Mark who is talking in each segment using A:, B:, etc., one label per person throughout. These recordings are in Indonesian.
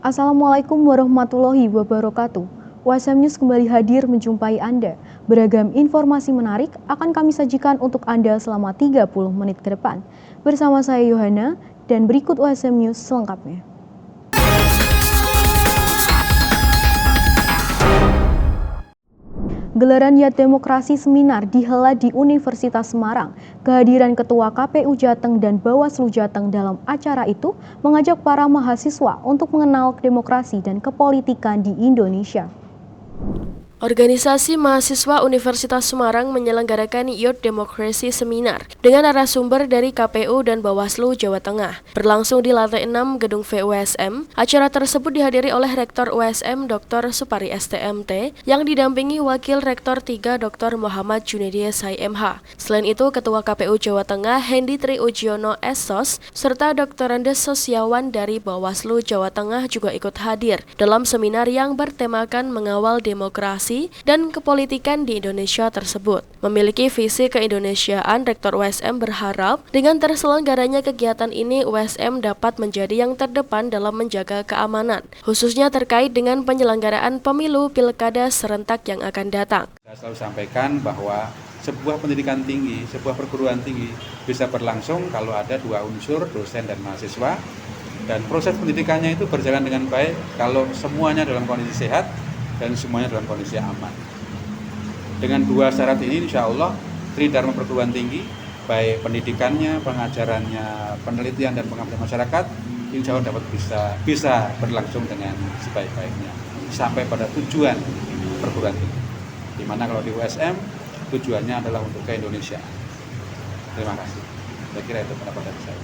A: Assalamualaikum warahmatullahi wabarakatuh. USM News kembali hadir menjumpai Anda. Beragam informasi menarik akan kami sajikan untuk Anda selama 30 menit ke depan. Bersama saya Yohana dan berikut USM News selengkapnya. Gelaran Yat Demokrasi Seminar dihelat di Universitas Semarang. Kehadiran Ketua KPU Jateng dan Bawaslu Jateng dalam acara itu mengajak para mahasiswa untuk mengenal demokrasi dan kepolitikan di Indonesia.
B: Organisasi Mahasiswa Universitas Semarang menyelenggarakan Youth Democracy Seminar dengan narasumber dari KPU dan Bawaslu Jawa Tengah. Berlangsung di lantai 6 Gedung VUSM, acara tersebut dihadiri oleh Rektor USM Dr. Supari STMT yang didampingi Wakil Rektor 3 Dr. Muhammad Junedi SIMH. Selain itu, Ketua KPU Jawa Tengah Hendy Triujiono SSOS serta Dr. Andes Sosiawan dari Bawaslu Jawa Tengah juga ikut hadir dalam seminar yang bertemakan mengawal demokrasi dan kepolitikan di Indonesia tersebut. Memiliki visi keindonesiaan, Rektor USM berharap dengan terselenggaranya kegiatan ini USM dapat menjadi yang terdepan dalam menjaga keamanan, khususnya terkait dengan penyelenggaraan pemilu pilkada serentak yang akan datang.
C: Saya selalu sampaikan bahwa sebuah pendidikan tinggi, sebuah perguruan tinggi bisa berlangsung kalau ada dua unsur, dosen dan mahasiswa, dan proses pendidikannya itu berjalan dengan baik kalau semuanya dalam kondisi sehat dan semuanya dalam kondisi aman. Dengan dua syarat ini insya Allah Tridharma perguruan tinggi, baik pendidikannya, pengajarannya, penelitian dan pengabdian masyarakat insya Allah dapat bisa berlangsung dengan sebaik-baiknya sampai pada tujuan perguruan tinggi, dimana kalau di USM tujuannya adalah untuk ke Indonesia. Terima kasih. Saya kira itu pendapat dari saya.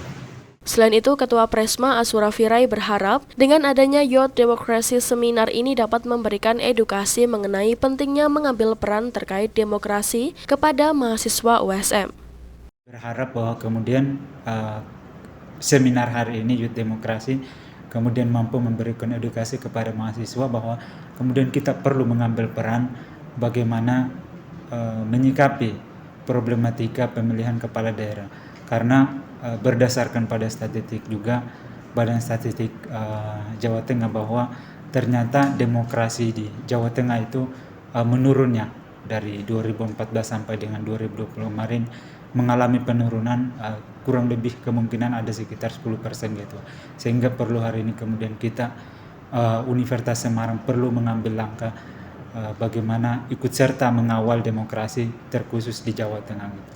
B: Selain itu, Ketua Presma Asura Firai berharap dengan adanya Youth Democracy Seminar ini dapat memberikan edukasi mengenai pentingnya mengambil peran terkait demokrasi kepada mahasiswa USM.
D: Berharap bahwa kemudian seminar hari ini Youth Demokrasi kemudian mampu memberikan edukasi kepada mahasiswa bahwa kemudian kita perlu mengambil peran bagaimana menyikapi problematika pemilihan kepala daerah. Karena berdasarkan pada statistik juga Badan Statistik Jawa Tengah bahwa ternyata demokrasi di Jawa Tengah itu menurunnya dari 2014 sampai dengan 2020 kemarin mengalami penurunan kurang lebih kemungkinan ada sekitar 10% gitu. Sehingga perlu hari ini kemudian kita Universitas Semarang perlu mengambil langkah bagaimana ikut serta mengawal demokrasi terkhusus di Jawa Tengah gitu.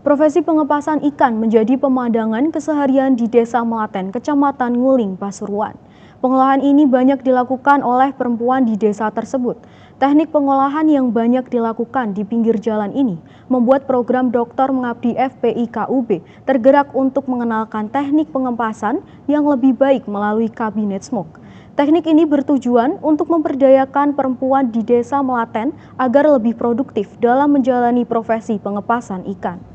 A: Profesi pengepasan ikan menjadi pemandangan keseharian di Desa Melaten, Kecamatan Nguling, Pasuruan. Pengolahan ini banyak dilakukan oleh perempuan di desa tersebut. Teknik pengolahan yang banyak dilakukan di pinggir jalan ini membuat program Dokter Mengabdi FPI-KUB tergerak untuk mengenalkan teknik pengepasan yang lebih baik melalui kabinet smoke. Teknik ini bertujuan untuk memperdayakan perempuan di Desa Melaten agar lebih produktif dalam menjalani profesi pengepasan ikan.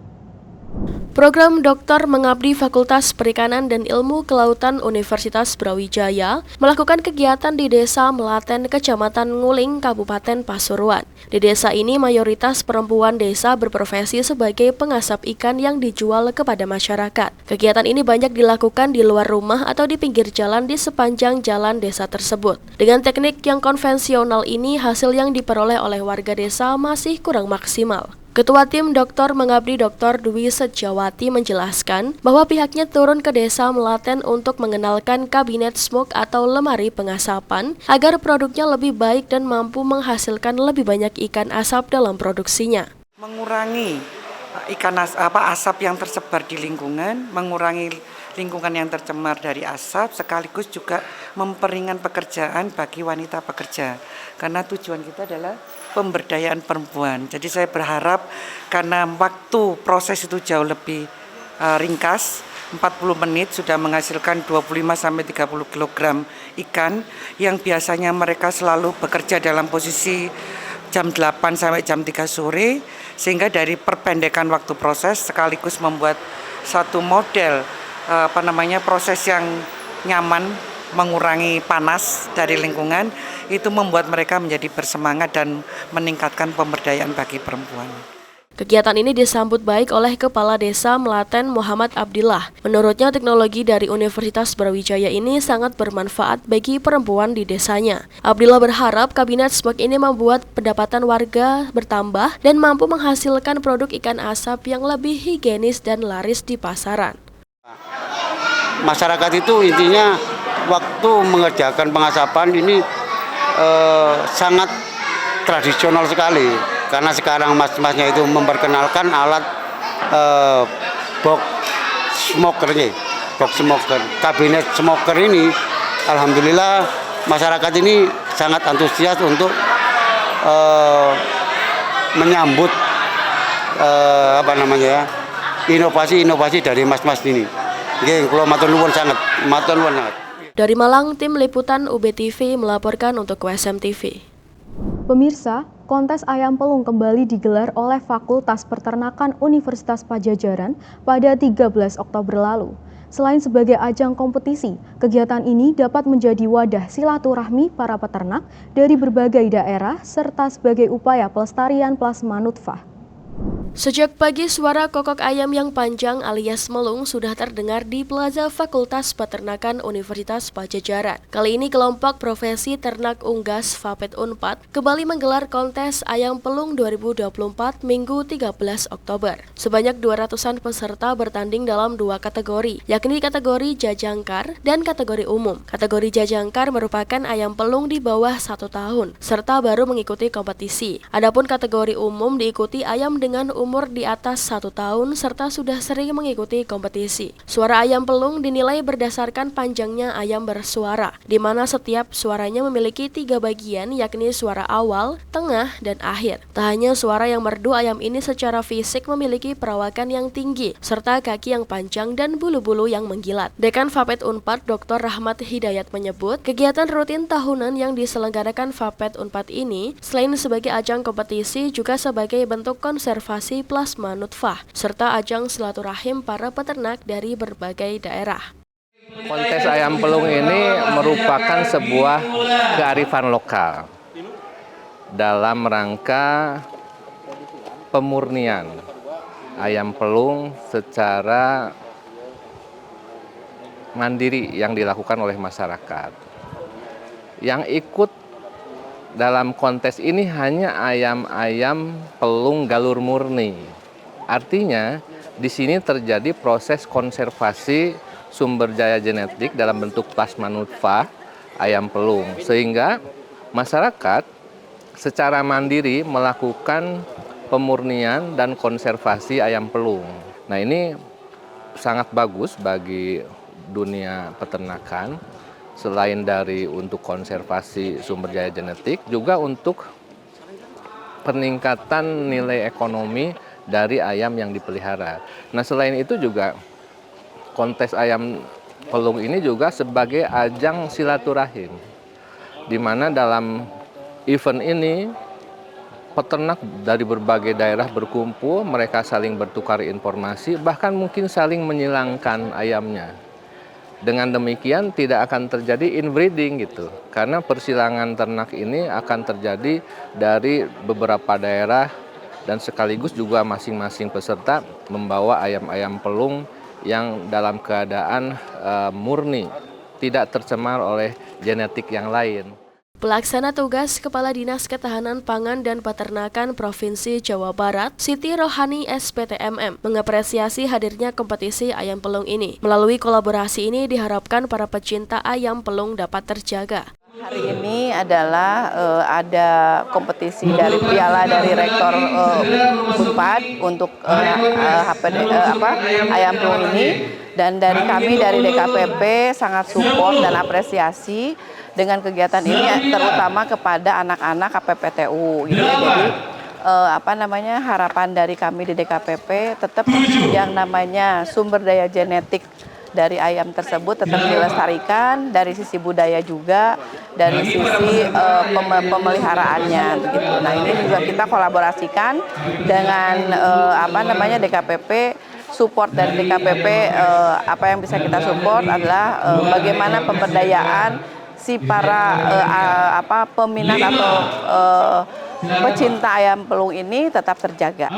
B: Program Dokter Mengabdi Fakultas Perikanan dan Ilmu Kelautan Universitas Brawijaya melakukan kegiatan di Desa Melaten, Kecamatan Nguling, Kabupaten Pasuruan. Di desa ini mayoritas perempuan desa berprofesi sebagai pengasap ikan yang dijual kepada masyarakat. Kegiatan ini banyak dilakukan di luar rumah atau di pinggir jalan di sepanjang jalan desa tersebut. Dengan teknik yang konvensional ini, hasil yang diperoleh oleh warga desa masih kurang maksimal. Ketua Tim Dokter Mengabdi Dr. Dwi Sejawati menjelaskan bahwa pihaknya turun ke Desa Melaten untuk mengenalkan kabinet smoke atau lemari pengasapan agar produknya lebih baik dan mampu menghasilkan lebih banyak ikan asap dalam produksinya.
E: Mengurangi asap yang tersebar di lingkungan, mengurangi lingkungan yang tercemar dari asap, sekaligus juga memperingan pekerjaan bagi wanita pekerja. Karena tujuan kita adalah pemberdayaan perempuan. Jadi saya berharap karena waktu proses itu jauh lebih ringkas, 40 menit sudah menghasilkan 25-30 kg ikan yang biasanya mereka selalu bekerja dalam posisi jam 8 sampai jam 3 sore, sehingga dari perpendekan waktu proses sekaligus membuat satu model proses yang nyaman, mengurangi panas dari lingkungan, itu membuat mereka menjadi bersemangat dan meningkatkan pemberdayaan bagi perempuan.
B: Kegiatan ini disambut baik oleh Kepala Desa Melaten Muhammad Abdillah. Menurutnya teknologi dari Universitas Brawijaya ini sangat bermanfaat bagi perempuan di desanya. Abdillah berharap Kabinet SMEK ini membuat pendapatan warga bertambah dan mampu menghasilkan produk ikan asap yang lebih higienis dan laris di pasaran.
F: Masyarakat itu intinya waktu mengerjakan pengasapan ini sangat tradisional sekali, karena sekarang mas-masnya itu memperkenalkan alat box smoker, kabinet smoker ini. Alhamdulillah masyarakat ini sangat antusias untuk menyambut inovasi-inovasi dari mas-mas ini. Nggih, kula matur nuwun sangat.
B: Dari Malang, tim liputan UBTV melaporkan untuk USM TV.
A: Pemirsa, kontes ayam pelung kembali digelar oleh Fakultas Peternakan Universitas Padjadjaran pada 13 Oktober lalu. Selain sebagai ajang kompetisi, kegiatan ini dapat menjadi wadah silaturahmi para peternak dari berbagai daerah serta sebagai upaya pelestarian plasma nutfah.
B: Sejak pagi, suara kokok ayam yang panjang alias melung sudah terdengar di Plaza Fakultas Peternakan Universitas Padjadjaran. Kali ini kelompok profesi ternak unggas Fapet Unpad kembali menggelar kontes ayam pelung 2024 Minggu 13 Oktober. Sebanyak 200-an peserta bertanding dalam dua kategori, yakni kategori jajangkar dan kategori umum. Kategori jajangkar merupakan ayam pelung di bawah 1 tahun, serta baru mengikuti kompetisi. Adapun kategori umum diikuti ayam dengan umur di atas 1 tahun serta sudah sering mengikuti kompetisi. Suara ayam pelung dinilai berdasarkan panjangnya ayam bersuara, di mana setiap suaranya memiliki 3 bagian, yakni suara awal, tengah, dan akhir. Tak hanya suara yang merdu, ayam ini secara fisik memiliki perawakan yang tinggi, serta kaki yang panjang dan bulu-bulu yang mengkilat. Dekan Fapet Unpad, Dr. Rahmat Hidayat menyebut, kegiatan rutin tahunan yang diselenggarakan Fapet Unpad ini, selain sebagai ajang kompetisi, juga sebagai bentuk konservasi plasma nutfah, serta ajang silaturahim para peternak dari berbagai daerah.
G: Kontes ayam pelung ini merupakan sebuah kearifan lokal dalam rangka pemurnian ayam pelung secara mandiri yang dilakukan oleh masyarakat. Yang ikut dalam kontes ini hanya ayam-ayam pelung galur murni. Artinya, di sini terjadi proses konservasi sumber daya genetik dalam bentuk plasma nutfah ayam pelung, sehingga masyarakat secara mandiri melakukan pemurnian dan konservasi ayam pelung. Nah, ini sangat bagus bagi dunia peternakan. Selain dari untuk konservasi sumber daya genetik, juga untuk peningkatan nilai ekonomi dari ayam yang dipelihara. Nah, selain itu juga kontes ayam pelung ini juga sebagai ajang silaturahim, di mana dalam event ini peternak dari berbagai daerah berkumpul, mereka saling bertukar informasi, bahkan mungkin saling menyilangkan ayamnya. Dengan demikian tidak akan terjadi inbreeding gitu, karena persilangan ternak ini akan terjadi dari beberapa daerah dan sekaligus juga masing-masing peserta membawa ayam-ayam pelung yang dalam keadaan murni, tidak tercemar oleh genetik yang lain.
B: Pelaksana tugas Kepala Dinas Ketahanan Pangan dan Peternakan Provinsi Jawa Barat, Siti Rohani SPTMM, mengapresiasi hadirnya kompetisi ayam pelung ini. Melalui kolaborasi ini diharapkan para pecinta ayam pelung dapat terjaga.
H: Hari ini adalah ada kompetisi dari piala dari Rektor Unpad untuk ayam pelung ini, dan dari kami dari DKPP sangat support dan apresiasi dengan kegiatan ini, terutama kepada anak-anak KPPTU. Gitu. Jadi harapan dari kami di DKPP tetap yang namanya sumber daya genetik dari ayam tersebut tetap dilestarikan, dari sisi budaya juga, dari sisi pemeliharaannya begitu. Nah, ini juga kita kolaborasikan dengan DKPP. Support dari DKPP, apa yang bisa kita support adalah bagaimana pemberdayaan si para peminat atau pecinta ayam pelung ini tetap terjaga.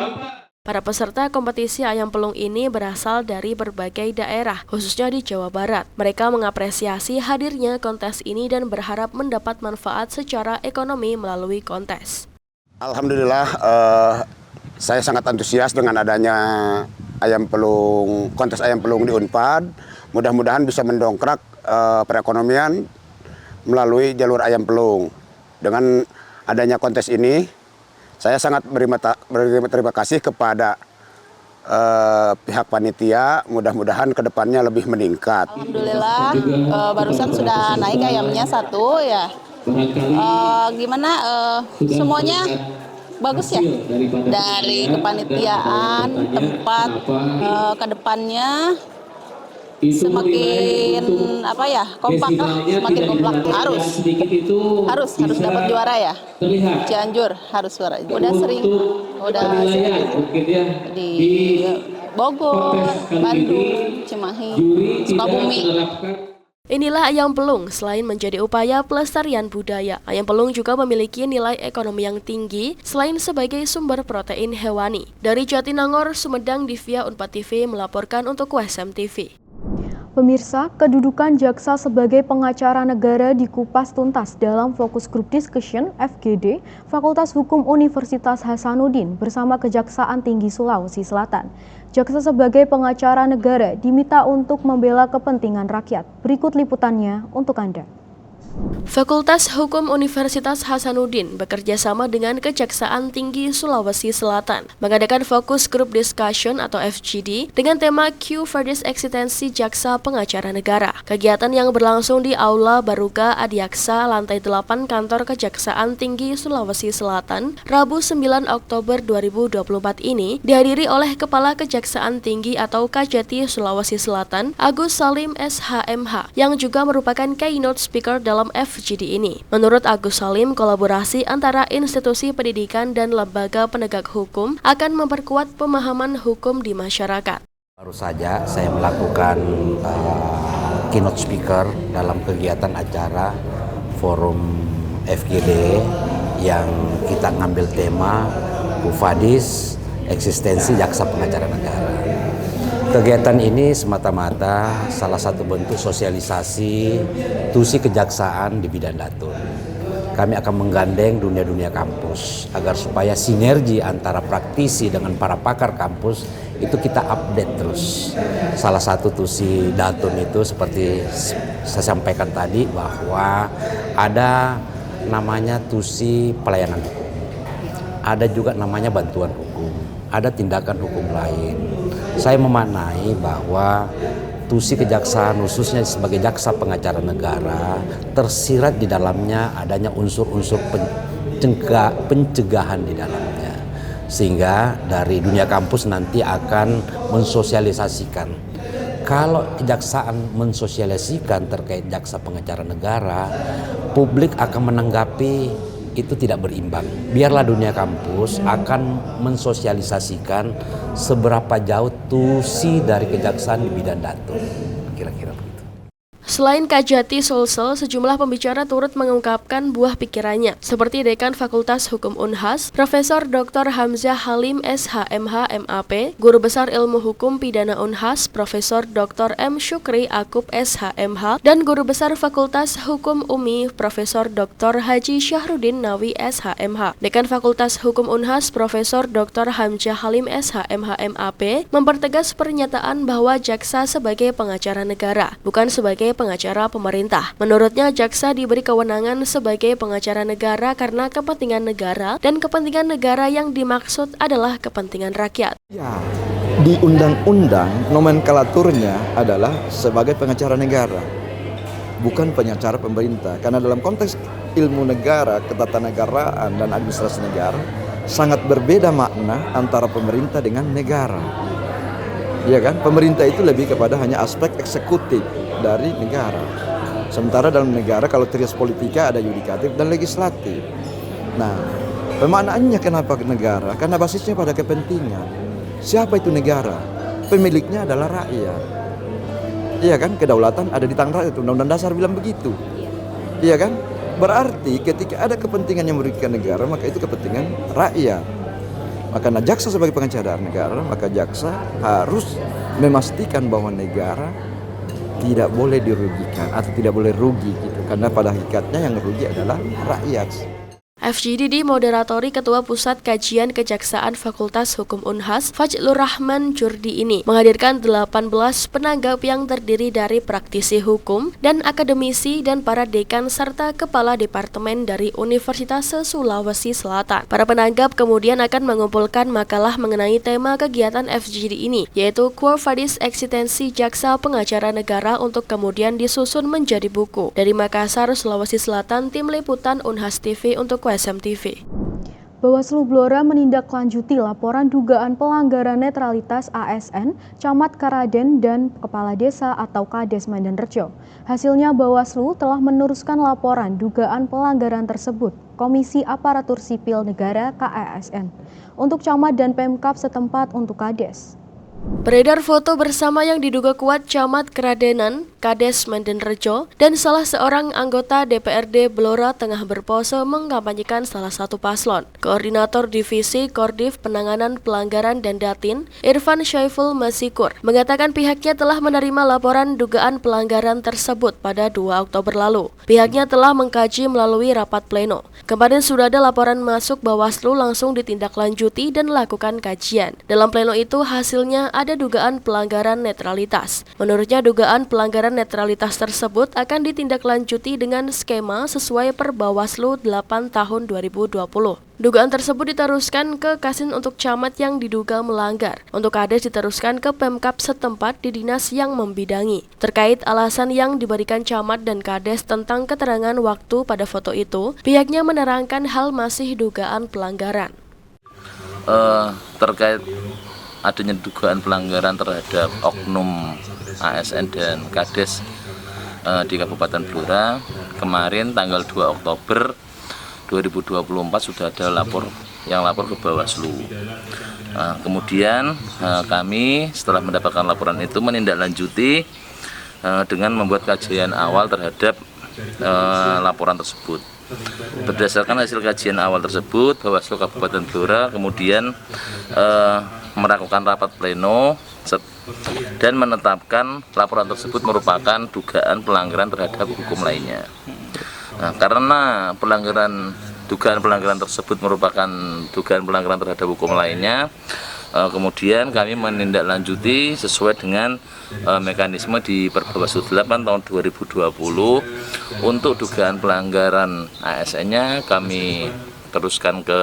B: Para peserta kompetisi ayam pelung ini berasal dari berbagai daerah, khususnya di Jawa Barat. Mereka mengapresiasi hadirnya kontes ini dan berharap mendapat manfaat secara ekonomi melalui kontes.
F: Alhamdulillah, saya sangat antusias dengan adanya kontes ayam pelung di Unpad. Mudah-mudahan bisa mendongkrak perekonomian melalui jalur ayam pelung. Dengan adanya kontes ini, saya sangat berterima kasih kepada pihak panitia, mudah-mudahan ke depannya lebih meningkat.
I: Alhamdulillah, barusan sudah naik ayamnya 1 ya. Gimana semuanya bagus ya, dari kepanitiaan, tempat, ke depannya semakin kompak lah, semakin kompak. Harus dapat juara ya. Cianjur harus juara. Udah sering di Bogor, Bandung, Cimahi, Sukabumi.
B: Inilah ayam pelung. Selain menjadi upaya pelestarian budaya, ayam pelung juga memiliki nilai ekonomi yang tinggi selain sebagai sumber protein hewani. Dari Jatinangor, Sumedang, Divya Unpad TV melaporkan untuk USM TV.
A: Pemirsa, kedudukan jaksa sebagai pengacara negara dikupas tuntas dalam Fokus Group Discussion (FGD) Fakultas Hukum Universitas Hasanuddin bersama Kejaksaan Tinggi Sulawesi Selatan. Jaksa sebagai pengacara negara diminta untuk membela kepentingan rakyat. Berikut liputannya untuk Anda.
B: Fakultas Hukum Universitas Hasanuddin bekerja sama dengan Kejaksaan Tinggi Sulawesi Selatan mengadakan Fokus Group Discussion atau FGD dengan tema Q Verdis Eksistensi Jaksa Pengacara Negara. Kegiatan yang berlangsung di Aula Baruga Adiaksa lantai 8 Kantor Kejaksaan Tinggi Sulawesi Selatan Rabu 9 Oktober 2024 ini dihadiri oleh Kepala Kejaksaan Tinggi atau Kajati Sulawesi Selatan Agus Salim SHMH yang juga merupakan keynote speaker dalam FGD ini. Menurut Agus Salim, kolaborasi antara institusi pendidikan dan lembaga penegak hukum akan memperkuat pemahaman hukum di masyarakat.
J: Baru saja saya melakukan keynote speaker dalam kegiatan acara forum FGD yang kita ngambil tema Kufadis Eksistensi Jaksa Pengacara Negara. Kegiatan ini semata-mata salah satu bentuk sosialisasi tusi kejaksaan di bidang datun. Kami akan menggandeng dunia-dunia kampus agar supaya sinergi antara praktisi dengan para pakar kampus itu kita update terus. Salah satu tusi datun itu seperti saya sampaikan tadi bahwa ada namanya tusi pelayanan hukum. Ada juga namanya bantuan hukum. Ada tindakan hukum lain. Saya memaknai bahwa tusi kejaksaan khususnya sebagai jaksa pengacara negara tersirat di dalamnya adanya unsur-unsur pencegahan di dalamnya. Sehingga dari dunia kampus nanti akan mensosialisasikan. Kalau kejaksaan mensosialisasikan terkait jaksa pengacara negara, publik akan menanggapi itu tidak berimbang. Biarlah dunia kampus akan mensosialisasikan seberapa jauh tusi dari kejaksaan di bidang datun. Kira-kira begitu.
B: Selain Kajati Sulsel, sejumlah pembicara turut mengungkapkan buah pikirannya, seperti Dekan Fakultas Hukum Unhas, Profesor Dr. Hamzah Halim SHMH MAP, Guru Besar Ilmu Hukum Pidana Unhas, Profesor Dr. M. Syukri Akub SHMH, dan Guru Besar Fakultas Hukum UMI, Profesor Dr. Haji Syahrudin Nawi SHMH. Dekan Fakultas Hukum Unhas, Profesor Dr. Hamzah Halim SHMH MAP, mempertegas pernyataan bahwa jaksa sebagai pengacara negara, bukan sebagai pengacara pemerintah. Menurutnya, jaksa diberi kewenangan sebagai pengacara negara karena kepentingan negara dan kepentingan negara yang dimaksud adalah kepentingan rakyat.
K: Ya, di undang-undang nomenklaturnya adalah sebagai pengacara negara, bukan pengacara pemerintah. Karena dalam konteks ilmu negara, ketatanegaraan dan administrasi negara sangat berbeda makna antara pemerintah dengan negara. Ya kan, pemerintah itu lebih kepada hanya aspek eksekutif dari negara. Sementara dalam negara kalau trias politika ada yudikatif dan legislatif. Nah, pemaknaannya kenapa negara? Karena basisnya pada kepentingan. Siapa itu negara? Pemiliknya adalah rakyat. Iya kan, kedaulatan ada di tangan rakyat. Undang-undang dasar bilang begitu. Iya kan? Berarti ketika ada kepentingan yang merugikan negara, maka itu kepentingan rakyat. Makanya jaksa sebagai pengacara negara, maka jaksa harus memastikan bahwa negara tidak boleh dirugikan atau tidak boleh rugi gitu. Karena pada hakikatnya yang rugi adalah rakyat.
B: FGD moderatori Ketua Pusat Kajian Kejaksaan Fakultas Hukum Unhas, Fajlur Rahman Jurdi ini menghadirkan 18 penanggap yang terdiri dari praktisi hukum dan akademisi dan para dekan serta kepala departemen dari Universitas Sulawesi Selatan. Para penanggap kemudian akan mengumpulkan makalah mengenai tema kegiatan FGD ini, yaitu Quo Vadis Eksistensi Jaksa Pengacara Negara untuk kemudian disusun menjadi buku. Dari Makassar, Sulawesi Selatan, Tim Liputan Unhas TV untuk SMTV.
A: Bawaslu Blora menindaklanjuti laporan dugaan pelanggaran netralitas ASN, Camat Karaden, dan Kepala Desa atau Kades Medan-Rejo. Hasilnya Bawaslu telah meneruskan laporan dugaan pelanggaran tersebut Komisi Aparatur Sipil Negara KASN untuk Camat dan Pemkab setempat untuk Kades.
B: Beredar foto bersama yang diduga kuat Camat Keradenan, Kades Medan-Rejo, dan salah seorang anggota DPRD Blora tengah berpose mengkampanyekan salah satu paslon. Koordinator Divisi Kordif Penanganan Pelanggaran dan Datin, Irfan Syaiful Masikur, mengatakan pihaknya telah menerima laporan dugaan pelanggaran tersebut pada 2 Oktober lalu. Pihaknya telah mengkaji melalui rapat pleno. Kemarin sudah ada laporan masuk, Bawaslu langsung ditindaklanjuti dan lakukan kajian. Dalam pleno itu hasilnya ada dugaan pelanggaran netralitas. Menurutnya dugaan pelanggaran netralitas tersebut akan ditindaklanjuti dengan skema sesuai per Bawaslu 8 tahun 2020. Dugaan tersebut diteruskan ke Kassin untuk camat yang diduga melanggar. Untuk Kades diteruskan ke Pemkab setempat di dinas yang membidangi. Terkait alasan yang diberikan camat dan Kades tentang keterangan waktu pada foto itu, pihaknya menerangkan hal masih dugaan pelanggaran.
G: Terkait adanya dugaan pelanggaran terhadap oknum ASN dan Kades di Kabupaten Blora, kemarin tanggal 2 Oktober 2024 sudah ada lapor ke Bawaslu. Kemudian kami setelah mendapatkan laporan itu menindaklanjuti dengan membuat kajian awal terhadap laporan tersebut. Berdasarkan hasil kajian awal tersebut, Bawaslu Kabupaten Blora kemudian melakukan rapat pleno dan menetapkan laporan tersebut merupakan dugaan pelanggaran terhadap hukum lainnya. Nah, karena dugaan pelanggaran tersebut merupakan dugaan pelanggaran terhadap hukum lainnya, kemudian kami menindaklanjuti sesuai dengan mekanisme di Perbawaslu 8 tahun 2020 untuk dugaan pelanggaran ASN-nya kami teruskan ke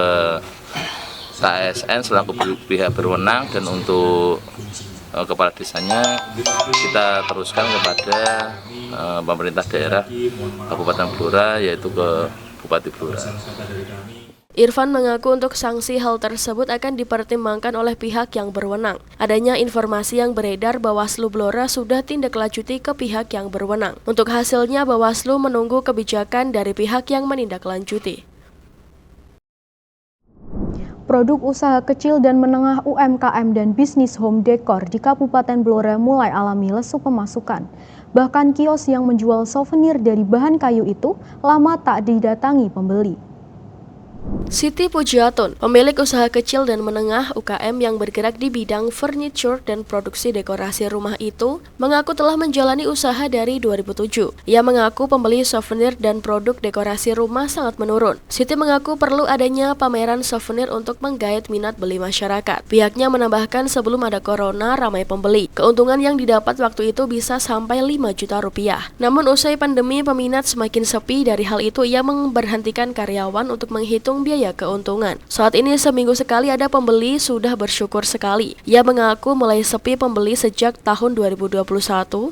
G: KASN selaku pihak berwenang, dan untuk kepala desanya kita teruskan kepada pemerintah daerah Kabupaten Blora, yaitu ke Bupati Blora.
B: Irfan mengaku untuk sanksi hal tersebut akan dipertimbangkan oleh pihak yang berwenang. Adanya informasi yang beredar Bawaslu Blora sudah tindaklanjuti ke pihak yang berwenang. Untuk hasilnya Bawaslu menunggu kebijakan dari pihak yang menindaklanjuti.
A: Produk usaha kecil dan menengah UMKM dan bisnis home decor di Kabupaten Blora mulai alami lesu pemasukan. Bahkan kios yang menjual souvenir dari bahan kayu itu lama tak didatangi pembeli.
B: Siti Pujiatun, pemilik usaha kecil dan menengah UKM yang bergerak di bidang furniture dan produksi dekorasi rumah itu, mengaku telah menjalani usaha dari 2007. Ia mengaku pembeli souvenir dan produk dekorasi rumah sangat menurun. Siti mengaku perlu adanya pameran souvenir untuk menggait minat beli masyarakat. Pihaknya menambahkan sebelum ada corona ramai pembeli. Keuntungan yang didapat waktu itu bisa sampai 5 juta rupiah. Namun usai pandemi peminat semakin sepi, dari hal itu ia memberhentikan karyawan untuk menghitung biaya keuntungan. Saat ini seminggu sekali ada pembeli, sudah bersyukur sekali. Ia mengaku mulai sepi pembeli sejak tahun 2021,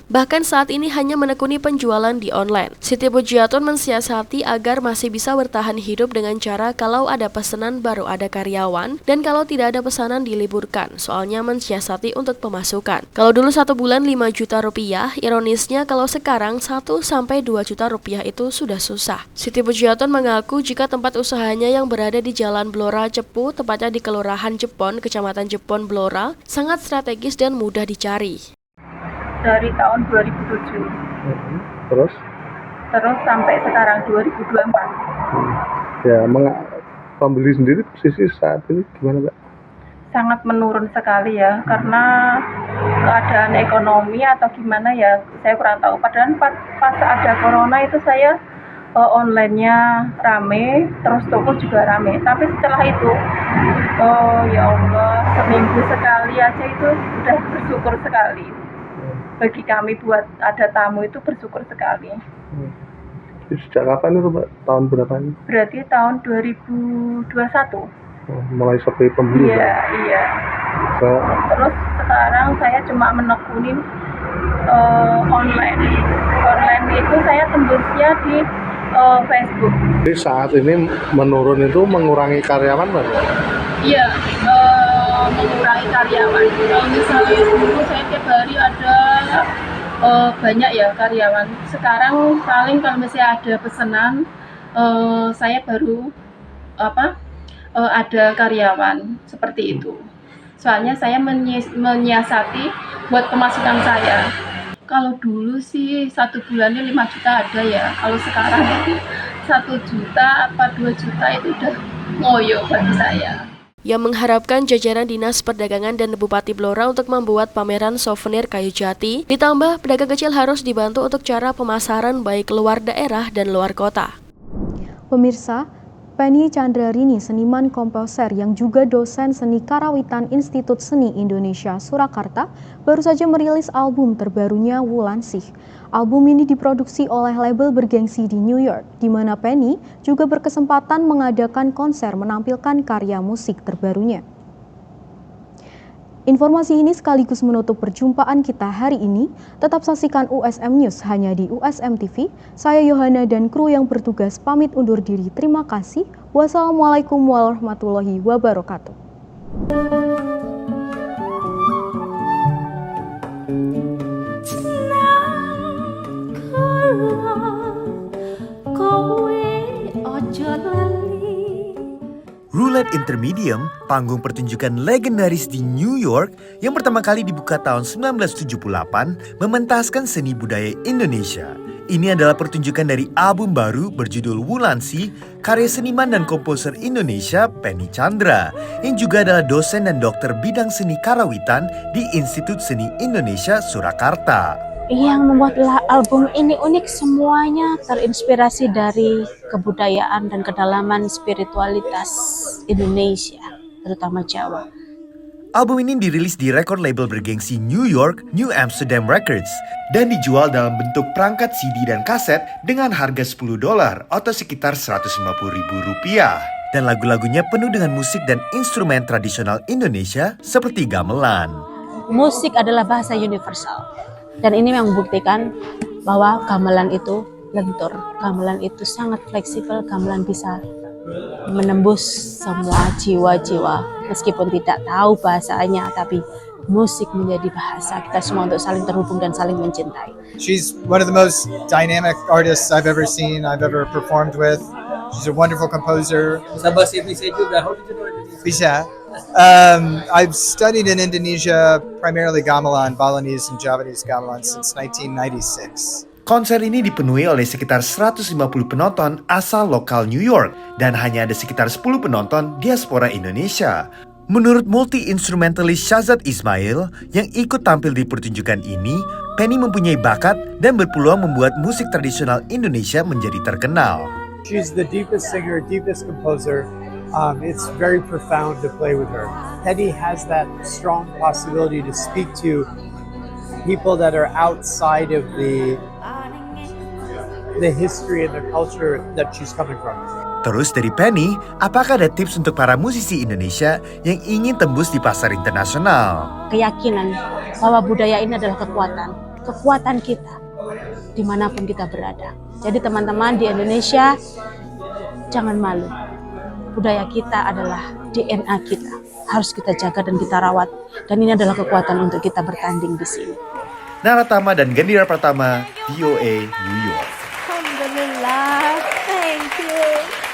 B: bahkan saat ini hanya menekuni penjualan di online. Siti Pujiatun mensiasati agar masih bisa bertahan hidup dengan cara kalau ada pesanan baru ada karyawan, dan kalau tidak ada pesanan diliburkan, soalnya mensiasati untuk pemasukan. Kalau dulu 1 bulan 5 juta rupiah, ironisnya kalau sekarang 1-2 juta rupiah itu sudah susah. Siti Pujiatun mengaku jika tempat usahanya yang berada di Jalan Blora Cepu, tepatnya di Kelurahan Jepon, Kecamatan Jepon, Blora, sangat strategis dan mudah dicari.
L: Dari tahun 2007.
M: Terus
L: Sampai sekarang 2024.
M: Ya, pembeli sendiri posisi saat ini gimana, Pak?
L: sangat menurun sekali ya, karena keadaan ekonomi atau gimana ya, saya kurang tahu. Padahal pas ada corona itu saya online-nya rame, terus toko juga rame. Tapi setelah itu, ya Allah, seminggu sekali aja itu udah bersyukur sekali. Bagi kami buat ada tamu itu bersyukur sekali.
M: Sejak kapan itu Mbak? Tahun berapa ini?
L: Berarti tahun 2021.
M: Mulai sepi pembeli.
L: Iya. Terus sekarang saya cuma menekuni online. Online itu saya tembusnya di Facebook.
M: Jadi saat ini menurun itu mengurangi karyawan Mbak?
L: Iya, mengurangi karyawan. Kalau misalnya dulu saya tiap hari ada banyak ya karyawan. Sekarang paling kalau misalnya ada pesanan, saya baru ada karyawan seperti itu. Soalnya saya menyiasati buat pemasukan saya. Kalau dulu sih 1 bulannya 5 juta ada ya. Kalau sekarang itu 1 juta apa 2 juta itu udah ngoyo bagi saya.
B: Yang mengharapkan jajaran Dinas Perdagangan dan Bupati Blora untuk membuat pameran souvenir kayu jati, ditambah pedagang kecil harus dibantu untuk cara pemasaran baik luar daerah dan luar kota.
A: Pemirsa, Penny Chandrarini, seniman komposer yang juga dosen seni karawitan Institut Seni Indonesia Surakarta, baru saja merilis album terbarunya Wulansih. Album ini diproduksi oleh label bergengsi di New York, di mana Penny juga berkesempatan mengadakan konser menampilkan karya musik terbarunya. Informasi ini sekaligus menutup perjumpaan kita hari ini. Tetap saksikan USM News hanya di USM TV. Saya Yohana dan kru yang bertugas pamit undur diri. Terima kasih. Wassalamualaikum warahmatullahi wabarakatuh.
N: Roulette Intermedium, panggung pertunjukan legendaris di New York yang pertama kali dibuka tahun 1978, mementaskan seni budaya Indonesia. Ini adalah pertunjukan dari album baru berjudul Wulansih, karya seniman dan komposer Indonesia Penny Chandra, yang juga adalah dosen dan dokter bidang seni karawitan di Institut Seni Indonesia Surakarta.
O: Yang membuat album ini unik, semuanya terinspirasi dari kebudayaan dan kedalaman spiritualitas Indonesia, terutama Jawa.
N: Album ini dirilis di record label bergengsi New York, New Amsterdam Records, dan dijual dalam bentuk perangkat CD dan kaset dengan harga $10 atau sekitar Rp150.000. Dan lagu-lagunya penuh dengan musik dan instrumen tradisional Indonesia seperti gamelan.
O: Musik adalah bahasa universal. Dan ini yang membuktikan bahwa gamelan itu lentur, gamelan itu sangat fleksibel, gamelan bisa menembus semua jiwa-jiwa. Meskipun tidak tahu bahasanya, tapi musik menjadi bahasa kita semua untuk saling terhubung dan saling mencintai.
P: She's one of the most dynamic artists I've ever seen, I've ever performed with. She's a wonderful composer.
Q: Bisa bahasa Indonesia juga. How did you know Indonesia?
P: Bisa. I've studied in Indonesia primarily gamelan, Balinese and Javanese gamelan since 1996.
N: Konser ini dipenuhi oleh sekitar 150 penonton asal lokal New York dan hanya ada sekitar 10 penonton diaspora Indonesia. Menurut multi-instrumentalis Shazad Ismail yang ikut tampil di pertunjukan ini, Penny mempunyai bakat dan berpeluang membuat musik tradisional Indonesia menjadi terkenal.
R: She's the deepest singer, deepest composer. It's very profound to play with her. Penny has that strong possibility to speak to people that are outside of the history and the culture that she's coming from.
N: Terus dari Penny, apakah ada tips untuk para musisi Indonesia yang ingin tembus di pasar internasional?
O: Keyakinan bahwa budaya ini adalah kekuatan kita dimanapun kita berada. Jadi teman-teman di Indonesia, jangan malu. Budaya kita adalah DNA kita, harus kita jaga dan kita rawat. Dan ini adalah kekuatan untuk kita bertanding di sini.
N: Naratama dan Gendira Pratama, VOA New York.
S: Alhamdulillah, thank you.